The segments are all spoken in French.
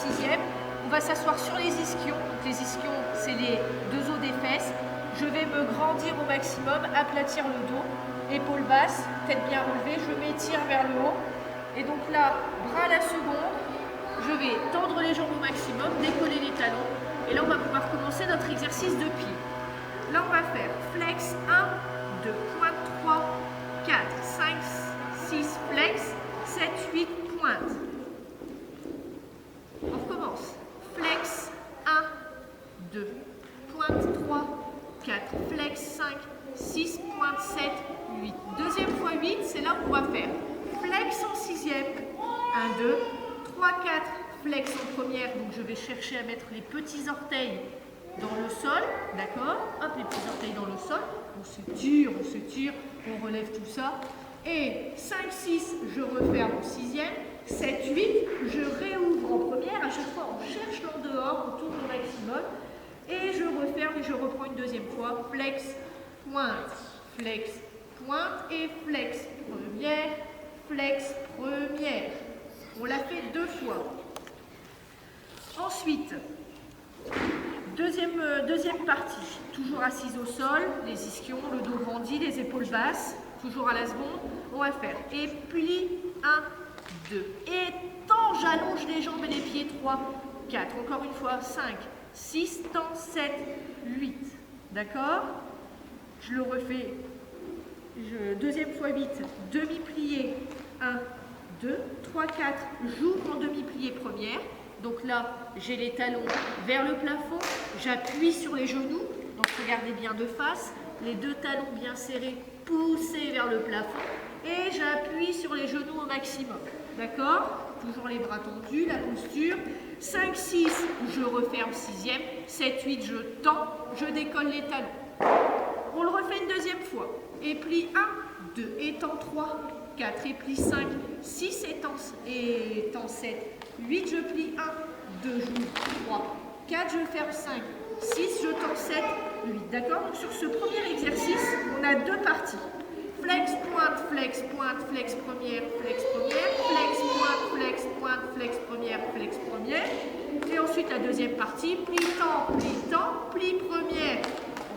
sixième. On va s'asseoir sur les ischions. Donc les ischions, c'est les deux os des fesses. Je vais me grandir au maximum, aplatir le dos, épaules basses, tête bien relevée. Je m'étire vers le haut. Et donc là, bras à la seconde. Je vais tendre les jambes au maximum, décoller les talons. Et là, on va pouvoir commencer notre exercice de pied. Là, on va faire flex 1, 2, pointe 3, 4, 5, 6, flex, 7, 8, pointe. On recommence. Flex 1, 2, pointe 3, 4, flex 5, 6, pointe 7, 8. Deuxième fois 8, c'est là où on va faire flex en sixième. 1, 2, 3, 4, flex en première. Donc je vais chercher à mettre les petits orteils dans le sol. D'accord? Hop, les petits orteils dans le sol. On s'étire, on relève tout ça. Et 5, 6, je referme en sixième. 7, 8, je réouvre en première. À chaque fois, on cherche l'en dehors, on tourne au maximum. Et je referme et je reprends une deuxième fois. Flex, pointe et flex. Première, flex, première. On l'a fait 2 fois. Ensuite, deuxième partie. Toujours assise au sol, les ischions, le dos grandi, les épaules basses. Toujours à la seconde. On va faire et plie 1, 2. Étends, j'allonge les jambes et les pieds. 3, 4. Encore une fois. 5, 6, tends, 7, 8. D'accord? Je le refais. Deuxième fois 8. Demi-plié. 1, 2, 3, 4. J'ouvre en demi-plié première. Donc là, j'ai les talons vers le plafond. J'appuie sur les genoux. Donc regardez bien de face. Les deux talons bien serrés, poussés vers le plafond. Et j'appuie sur les genoux au maximum. D'accord? Toujours les bras tendus, la posture. 5, 6, je referme sixième. 7, 8, je tends, je décolle les talons. On le refait une deuxième fois. Et plie 1, 2, étends 3, 4, et plie 5, 6, étends 7, 8, je plie 1, 2, j'ouvre 3, 4, je ferme 5, 6, je tends 7, 8. D'accord? Donc sur ce premier exercice, on a 2 parties. Flex, pointe, flex, première, flex, pointe, flex, première. Et ensuite la deuxième partie, plie, plie, première.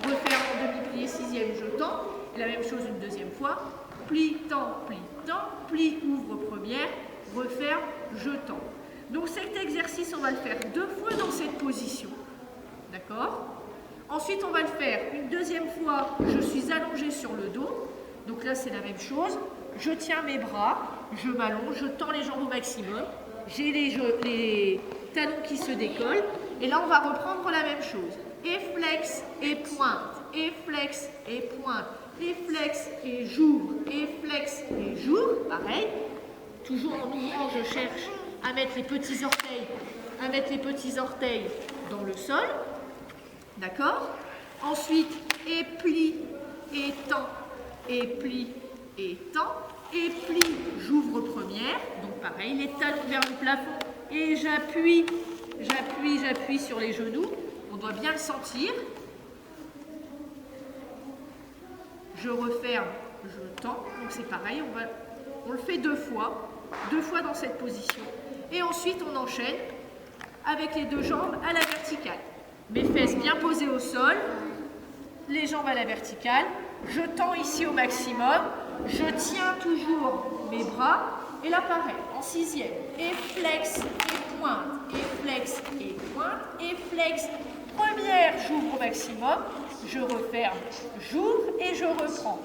On referme en demi-plié, sixième, je tends. Et la même chose une deuxième fois. Plie, plie, ouvre première, referme, je tends. Donc cet exercice, on va le faire 2 fois dans cette position. D'accord? Ensuite, on va le faire une deuxième fois, je suis allongée sur le dos. Donc là, c'est la même chose. Je tiens mes bras, je m'allonge, je tends les jambes au maximum. J'ai les talons qui se décollent. Et là, on va reprendre la même chose. Et flex, et pointe, et flex, et pointe, et flex, et j'ouvre, et flex, et j'ouvre. Pareil. Toujours en ouvrant, je cherche à mettre les petits orteils, dans le sol. D'accord? Ensuite, et plie, et tends. Et plie, et tends, et plie, j'ouvre première, donc pareil, les talons vers le plafond, et j'appuie sur les genoux, on doit bien le sentir. Je referme, je tends, donc c'est pareil, on le fait 2 fois dans cette position, et ensuite on enchaîne avec les 2 jambes à la verticale. Mes fesses bien posées au sol, les jambes à la verticale. Je tends ici au maximum, je tiens toujours mes bras, et là pareil, en sixième, et flex, et pointe, et flex, et pointe, et flex, première, j'ouvre au maximum, je referme, j'ouvre, et je reprends,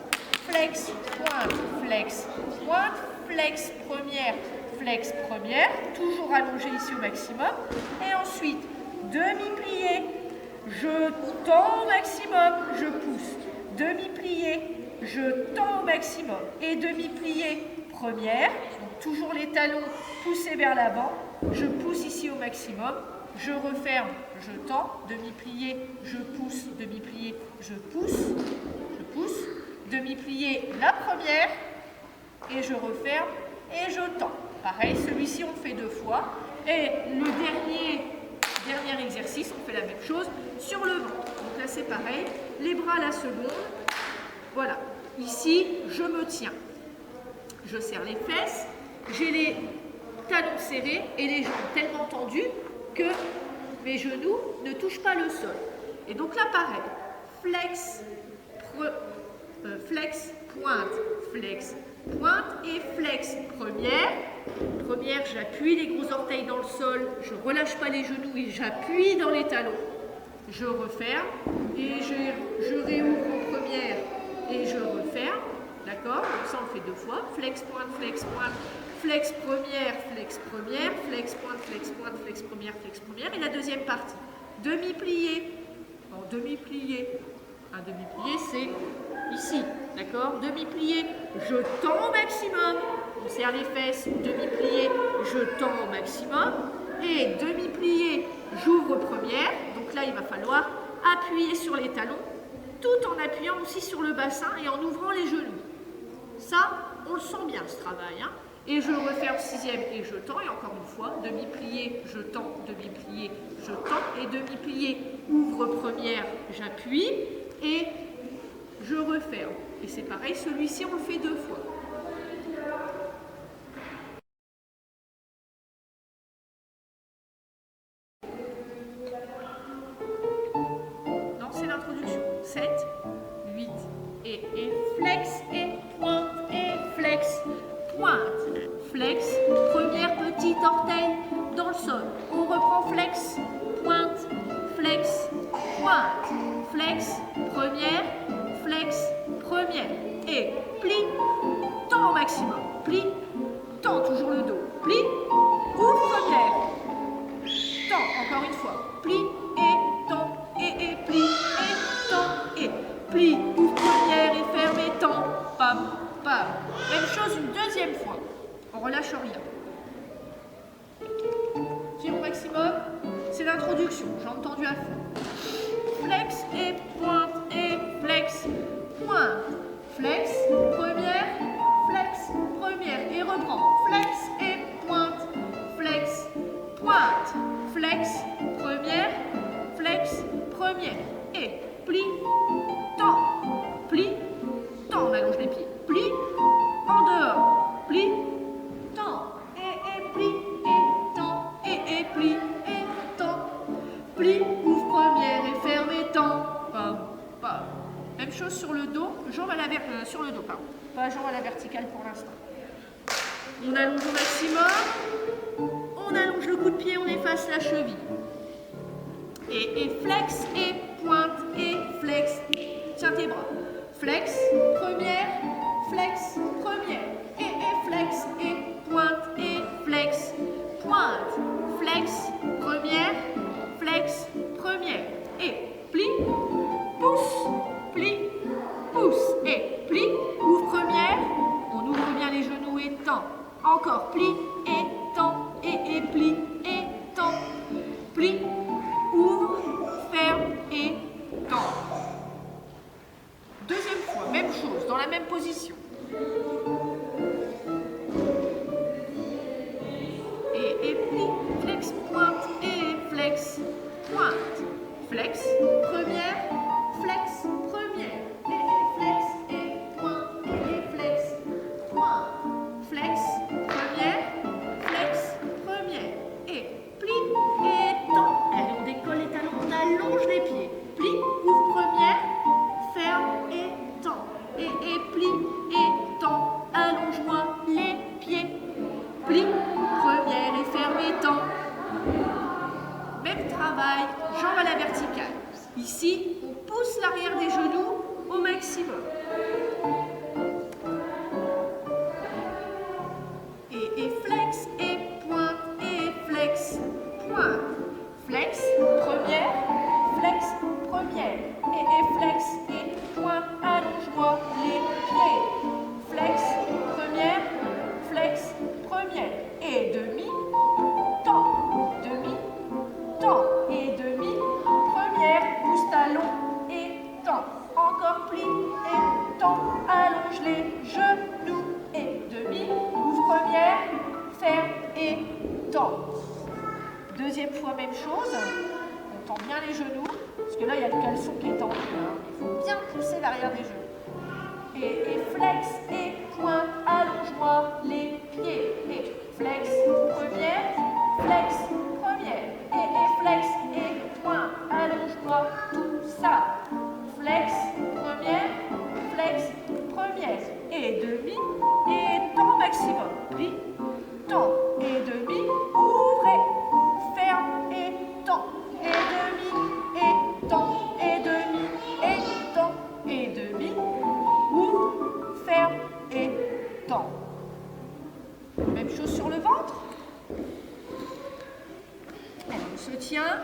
flex, pointe, flex, première, toujours allongé ici au maximum, et ensuite, demi-plié, je tends au maximum, je pousse. Demi-plié, je tends au maximum. Et demi-plié, première. Donc toujours les talons poussés vers l'avant. Je pousse ici au maximum. Je referme, je tends. Demi-plié, je pousse. Demi-plié, je pousse. Je pousse. Demi-plié, la première. Et je referme et je tends. Pareil, celui-ci on le fait 2 fois. Et le dernier exercice, on fait la même chose sur le ventre. Donc là c'est pareil, les bras à la seconde. Voilà, ici je me tiens. Je serre les fesses, j'ai les talons serrés et les jambes tellement tendues que mes genoux ne touchent pas le sol. Et donc là, pareil, flex, flex, pointe, flex, pointe et flex. Première, j'appuie les gros orteils dans le sol, je ne relâche pas les genoux et j'appuie dans les talons. Je referme et je réouvre en première et je referme. D'accord? Donc ça, on le fait 2 fois. Flex, pointe, flex, pointe. Flex première, flex première, flex pointe, flex pointe, flex première. Et la deuxième partie, demi-plié. En demi-plié. Un demi-plié, c'est ici. D'accord? Demi-plié, je tends au maximum. On serre les fesses. Demi-plié, je tends au maximum. Et demi-plié, j'ouvre première. Donc là, il va falloir appuyer sur les talons, tout en appuyant aussi sur le bassin et en ouvrant les genoux. Ça, on le sent bien, ce travail. Hein? Et je referme 6e et je tends. Et encore une fois, demi-plié, je tends, demi-plié, je tends. Et demi-plié, ouvre première, j'appuie. Et je referme. Et c'est pareil, celui-ci, on le fait 2 fois. Non, c'est l'introduction. 7, 8, et flex, et pointe, et flex, pointe. Flex, première petite orteil dans le sol. On reprend flex, pointe, flex, pointe. Flex, première, et plie, tends au maximum, plie, tends toujours le dos, plie, ouvre première, tends encore une fois, plie et tends, et plie, et tends, et plie, ouvre première et ferme et tends, pam, pam. Même chose une deuxième fois, on relâche rien. Tire au maximum, c'est l'introduction, j'ai entendu à fond. Flex et pointe, et flex, pointe. Flex, première, et reprend. Flex et pointe, flex, première, et plie, tends, on allonge les pieds, plie, en dehors, plie, tends, et plie, et tends, et plie, et tends, plie, ouvre première et ferme et tends, pam, pam. Même chose sur le dos, jambe à la sur le dos, pardon, pas jambe à la verticale pour l'instant. On allonge au maximum, on allonge le coup de pied, on efface la cheville. Et flex et pointe et flex. Tiens tes bras. Flex, première, et flex et pointe et flex, pointe. Flex, première, et plie, pousse, et plie, ouvre première, on ouvre bien les genoux et tend. Encore, plie et tend, et plie et tend. Plie, ouvre, ferme et tend. Deuxième fois, même chose, dans la même position. Et plie, flex, pointe, et flex, pointe. Flex, première, et flex, et pointe, et flex, pointe. Flex, première, et plie, et tend. Allez, on décolle les talons, on allonge les pieds. Plie, ouvre première, ferme et tend. Et plie, et tend. Allonge-moi les pieds. Plie, première et ferme et tend. Même travail, jambes à la verticale. Ici, on pousse l'arrière des genoux au maximum. Et flex et pointe, et flex, pointe. Flex, première, et flex et pointe, allonge-moi les pieds. Flex, première, et demi, tend, et demi, première, pousse talon et tend. Encore plie et tend, allonge les genoux et demi, ouvre première, ferme et tend. Deuxième fois, même chose, on tend bien les genoux, parce que là il y a le caleçon qui est tendu, hein. Il faut bien pousser l'arrière des genoux. Et flex et pointe, allonge-moi les pieds. Et flex, première, et ça. Flex, première, et demi, et temps maximum. Puis, temps, et demi, ouvrez, ferme, et temps, et demi, et temps, et demi, et temps, et demi, ouvre, ferme, et temps. Même chose sur le ventre. On se tient,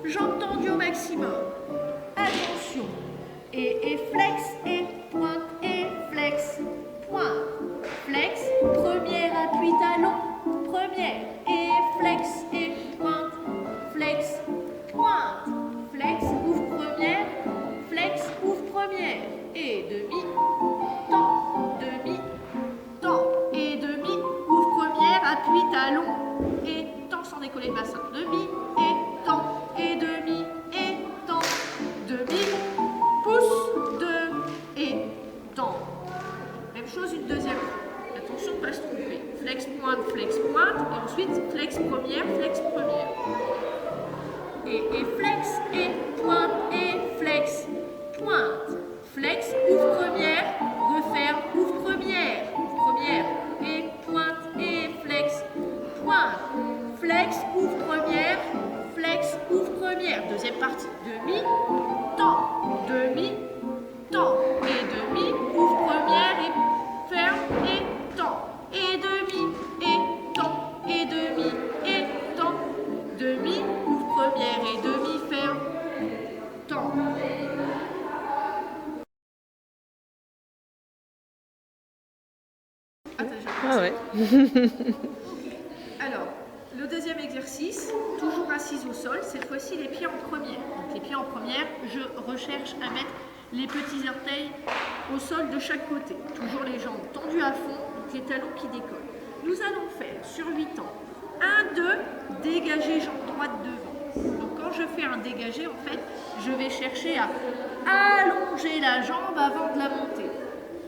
jambes tendues au maximum. Attention. Et flex, et pointe, pointe. Flex, première, appui talon, première. Et flex, et pointe, pointe. Flex, ouvre première, et demi, temps, et demi, ouvre première, appui talon, et temps sans décoller le bassin, demi, et temps, et demi, et temps, demi, pouce, deux, et temps. Même chose une deuxième fois. Attention, pas se tromper. Flex, pointe, et ensuite flex première, et flex, et pointe, pointe. Flex, ouvre première, referme, ouvre première, et pointe, et flex, pointe. Flex, ouvre première, deuxième partie, demi, temps, et demi, ouvre première, et ferme, et temps, et demi, et temps, et demi, et temps, demi, ouvre première, et demi, ferme, temps. Ah ouais. Alors, le deuxième exercice, toujours assise au sol, cette fois-ci les pieds en première. Donc les pieds en première, je recherche à mettre les petits orteils au sol de chaque côté. Toujours les jambes tendues à fond, donc les talons qui décollent. Nous allons faire sur 8 ans 1, 2, dégagé jambe droite devant. Donc quand je fais un dégagé, en fait, je vais chercher à allonger la jambe avant de la monter.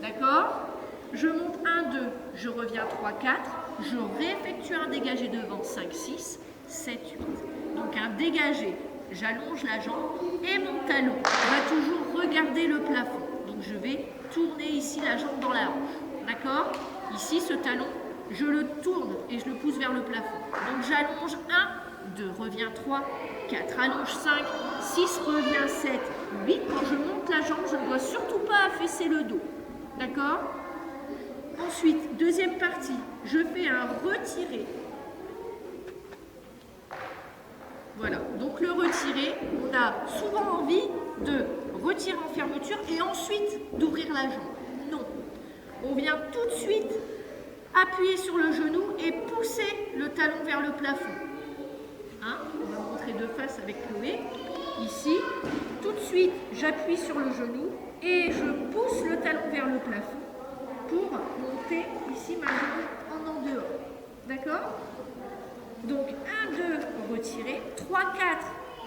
D'accord ? Je monte 1, 2, je reviens 3, 4, je réeffectue un dégagé devant 5, 6, 7, 8. Donc un dégagé, j'allonge la jambe et mon talon va toujours regarder le plafond. Donc je vais tourner ici la jambe dans la hanche. D'accord ? Ici, ce talon, je le tourne et je le pousse vers le plafond. Donc j'allonge 1, 2, reviens 3, 4, allonge 5, 6, reviens 7, 8. Quand je monte la jambe, je ne dois surtout pas affaisser le dos. D'accord ? Ensuite, deuxième partie, je fais un retiré. Voilà, donc le retiré, on a souvent envie de retirer en fermeture et ensuite d'ouvrir la jambe. Non, on vient tout de suite appuyer sur le genou et pousser le talon vers le plafond. Hein, on va montrer de face avec Chloé. Ici, tout de suite, j'appuie sur le genou et je pousse le talon vers le plafond pour monter ici ma jambe en dehors. D'accord ? Donc 1, 2, retirer. 3, 4,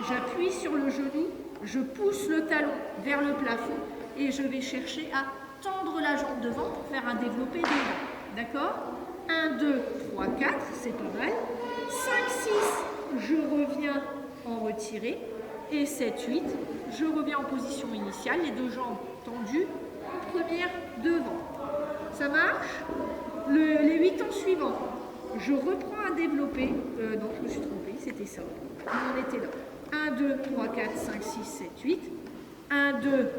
j'appuie sur le genou, je pousse le talon vers le plafond et je vais chercher à tendre la jambe devant pour faire un développé des jambes. D'accord ? 1, 2, 3, 4, c'est pas mal. 5, 6, je reviens en retiré. Et 7, 8, je reviens en position initiale, les deux jambes tendues, première devant. Ça marche ? Les 8 ans suivants, je reprends un développé. Non, je me suis trompée, c'était ça. On était là. 1, 2, 3, 4, 5, 6, 7, 8. 1, 2,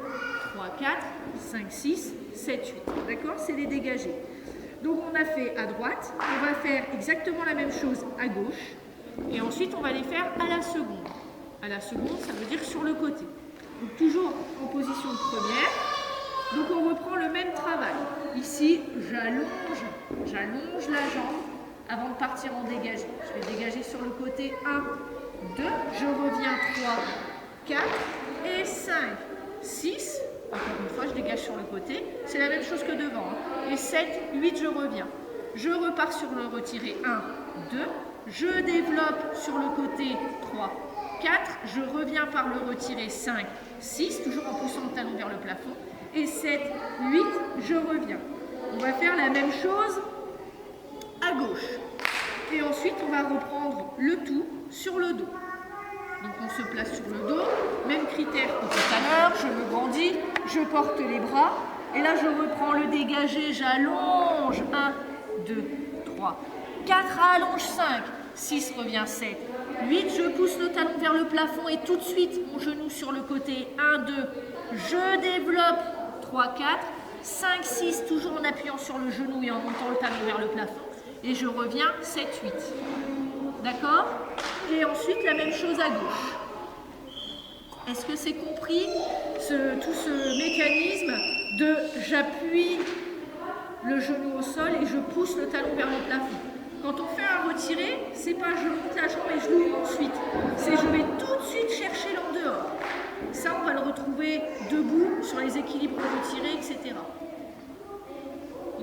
3, 4, 5, 6, 7, 8. D'accord ? C'est les dégagés. Donc on a fait à droite, on va faire exactement la même chose à gauche. Et ensuite, on va les faire à la seconde. À la seconde, ça veut dire sur le côté. Donc toujours en position de première. Donc on reprend le même travail. Ici, j'allonge la jambe avant de partir en dégagé. Je vais dégager sur le côté 1, 2, je reviens 3, 4 et 5, 6. Encore une fois, je dégage sur le côté. C'est la même chose que devant. Et 7, 8, je reviens. Je repars sur le retiré 1, 2. Je développe sur le côté 3, 4. Je reviens par le retiré 5, 6, toujours en poussant le talon vers le plafond. Et 7, 8, je reviens. On va faire la même chose à gauche. Et ensuite, on va reprendre le tout sur le dos. Donc on se place sur le dos, même critère que tout à l'heure, je me grandis, je porte les bras, et là je reprends le dégagé, j'allonge, 1, 2, 3, 4, allonge, 5, 6, revient, 7, 8, je pousse le talon vers le plafond et tout de suite mon genou sur le côté, 1, 2, je développe, 3, 4, 5, 6, toujours en appuyant sur le genou et en montant le talon vers le plafond, et je reviens, 7, 8. D'accord? Et ensuite, la même chose à gauche. Est-ce que c'est compris, tout ce mécanisme de j'appuie le genou au sol et je pousse le talon vers le plafond? Quand on fait un retiré, c'est pas je monte la jambe et je l'ouvre ensuite. C'est je vais tout de suite chercher l'en dehors. Ça, on va le retrouver debout sur les équilibres retirés, etc.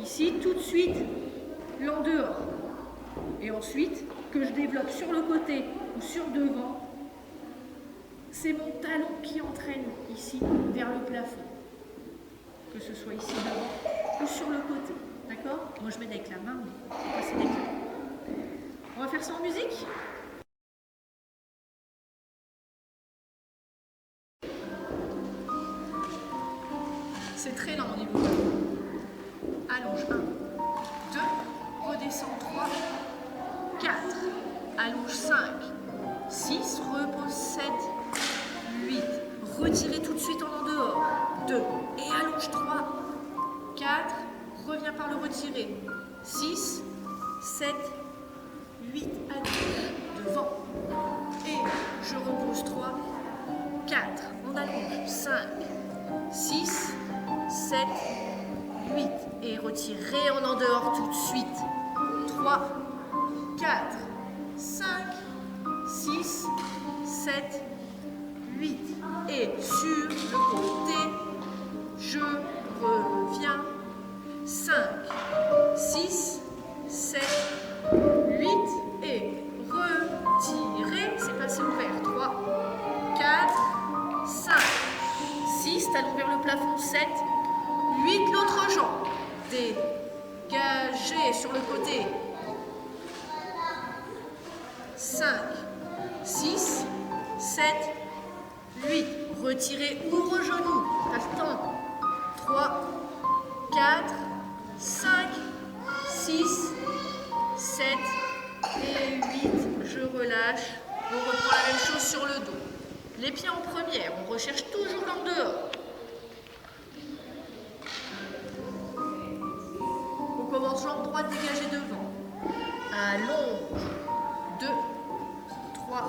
Ici, tout de suite, l'en dehors. Et ensuite, que je développe sur le côté ou sur devant, c'est mon talon qui entraîne ici vers le plafond. Que ce soit ici devant ou sur le côté. D'accord? Moi je m'aide avec la main, mais c'est pas assez. On va faire ça en musique? C'est très lent au niveau. Allonge 1, 2, redescends 3, 4, allonge 5, 6, repose 7, 8, retirez tout de suite en dehors, 2, et allonge 3, 4, reviens par le retirer, 6, 7, 8, à gauche, devant, et je repose 3, 4, on allonge, 5, 6, 7, 8, et retirez en dehors tout de suite, 3, 4, 5, 6, 7, 8. Et sur le côté, je reviens. 5, 6, 7, 8. Et retirez. C'est passé ouvert. 3, 4, 5, 6. Talon vers le plafond. 7, 8. L'autre jambe. Dégagez sur le côté. 5, 6, 7, 8. Retirez, ouvre genou. Attends. 3, 4, 5, 6, 7 et 8. Je relâche. On reprend la même chose sur le dos. Les pieds en première. On recherche toujours l'en dehors. On commence jambe droite dégagée devant. Allonge. 2, 3,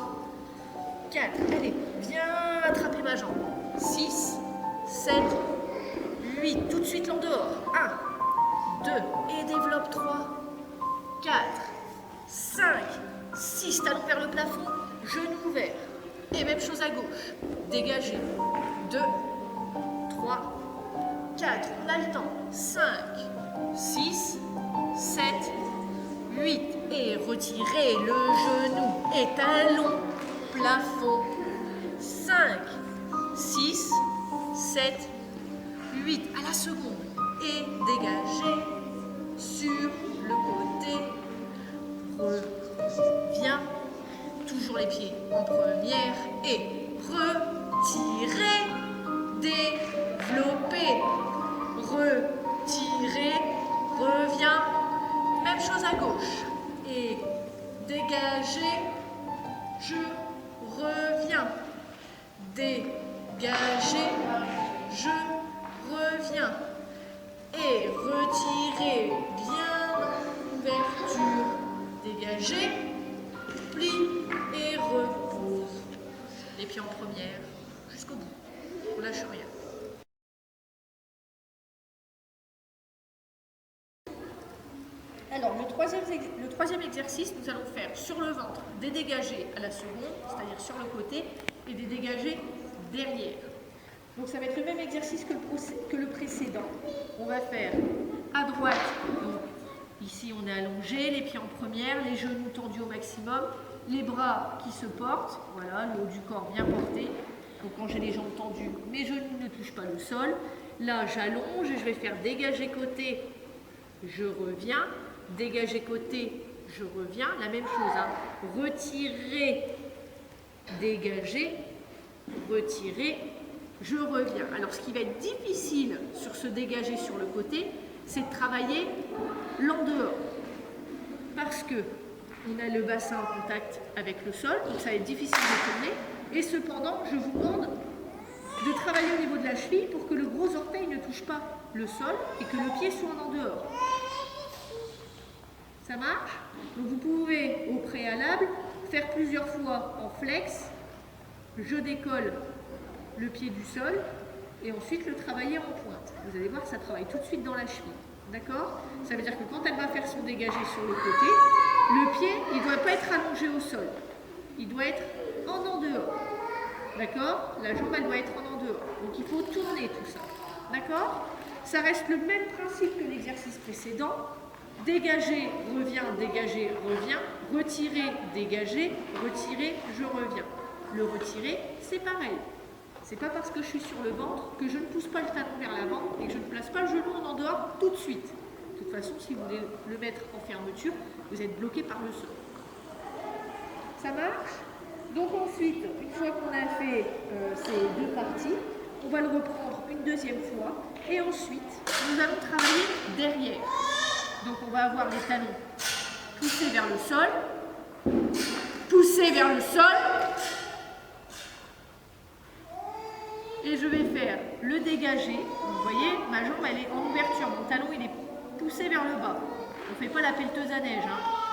4. Allez, viens attraper ma jambe. 6, 7, 8. Tout de suite l'en dehors. 1, 2. Et développe 3, 4, 5, 6. Talons vers le plafond. Genou ouvert. Et même chose à gauche. Dégagez. 2, 3, 4. On a le temps. 5, 6, 7, 8. Et retirez le genou et talon, plafond. 5, 6, 7, 8. À la seconde. Et dégagez sur le côté. Reviens. Toujours les pieds en première. Et retirez. Développez. Retirez. Reviens. Même chose à gauche. Et dégagez, je reviens. Dégagez, je reviens. Et retirez bien en ouverture. Dégagez, plie et repose. Les pieds en première jusqu'au bout. On lâche rien. Alors, le troisième exercice, nous allons faire sur le ventre des dégagés à la seconde, c'est-à-dire sur le côté, et des dégagés derrière. Donc, ça va être le même exercice que le précédent. On va faire à droite, donc ici on est allongé, les pieds en première, les genoux tendus au maximum, les bras qui se portent, voilà, le haut du corps bien porté. Donc, quand j'ai les jambes tendues, mes genoux ne touchent pas le sol. Là, j'allonge et je vais faire dégager côté, je reviens. Dégager côté, je reviens, la même chose, hein. Retirer, dégager, retirer, je reviens. Alors, ce qui va être difficile sur ce dégagé sur le côté, c'est de travailler l'en-dehors. Parce que on a le bassin en contact avec le sol, donc ça va être difficile de tourner. Et cependant, je vous demande de travailler au niveau de la cheville pour que le gros orteil ne touche pas le sol et que le pied soit en dehors. Ça marche? Donc vous pouvez au préalable faire plusieurs fois en flex, je décolle le pied du sol et ensuite le travailler en pointe. Vous allez voir que ça travaille tout de suite dans la cheville. D'accord? Ça veut dire que quand elle va faire son dégagé sur le côté, le pied, il ne doit pas être allongé au sol. Il doit être en dehors. D'accord? La jambe, elle doit être en dehors. Donc il faut tourner tout ça. D'accord? Ça reste le même principe que l'exercice précédent. Dégager, revient, dégager, revient. Retirer, dégager, retirer, je reviens. Le retirer, c'est pareil. C'est pas parce que je suis sur le ventre que je ne pousse pas le talon vers l'avant et que je ne place pas le genou en dehors tout de suite. De toute façon, si vous voulez le mettre en fermeture, vous êtes bloqué par le sol. Ça marche? Donc ensuite, une fois qu'on a fait ces deux parties, on va le reprendre une deuxième fois et ensuite, nous allons travailler derrière. Donc on va avoir les talons poussés vers le sol, poussés vers le sol, et je vais faire le dégagé. Vous voyez, ma jambe elle est en ouverture, mon talon il est poussé vers le bas. On ne fait pas la pelleteuse à neige,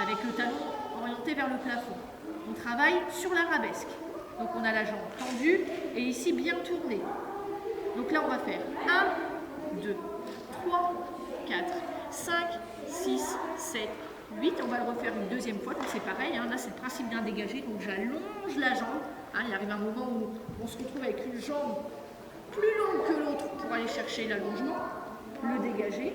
avec le talon orienté vers le plafond. On travaille sur l'arabesque. Donc on a la jambe tendue et ici bien tournée. Donc là on va faire 1, 2, 3, 4, 5, 6, 7, 8. On va le refaire une deuxième fois, donc c'est pareil. Là c'est le principe d'un dégagé, donc j'allonge la jambe. Il arrive un moment où on se retrouve avec une jambe plus longue que l'autre pour aller chercher l'allongement, le dégagé,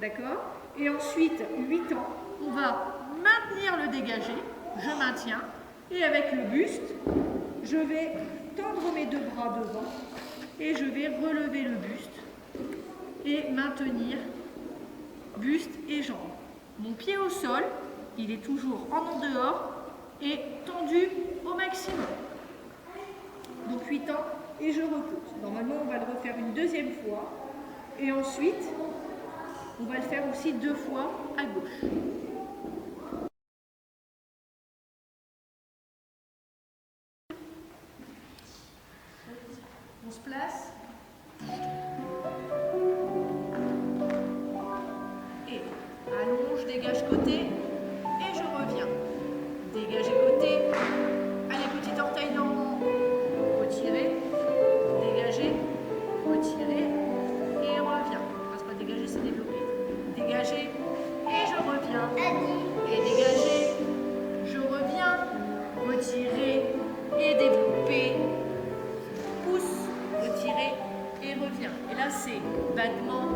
d'accord? Et ensuite, 8 ans, on va maintenir le dégagé, je maintiens, et avec le buste, je vais tendre mes deux bras devant, et je vais relever le buste, et maintenir buste et jambes. Mon pied au sol, il est toujours en dehors, et tendu au maximum. Donc 8 ans, et je repose. Normalement, on va le refaire une deuxième fois. Et ensuite, on va le faire aussi 2 fois à gauche. On se place. Et allonge, dégage côté. Et je reviens. Dégager côté. Allez, petit orteil dans le retirer, dégager, retirer et revient. Parce que dégager, c'est développer. Dégager et je reviens. Et dégager, je reviens, retirer et développer. Pousse, retirer et revient. Et là, c'est battement,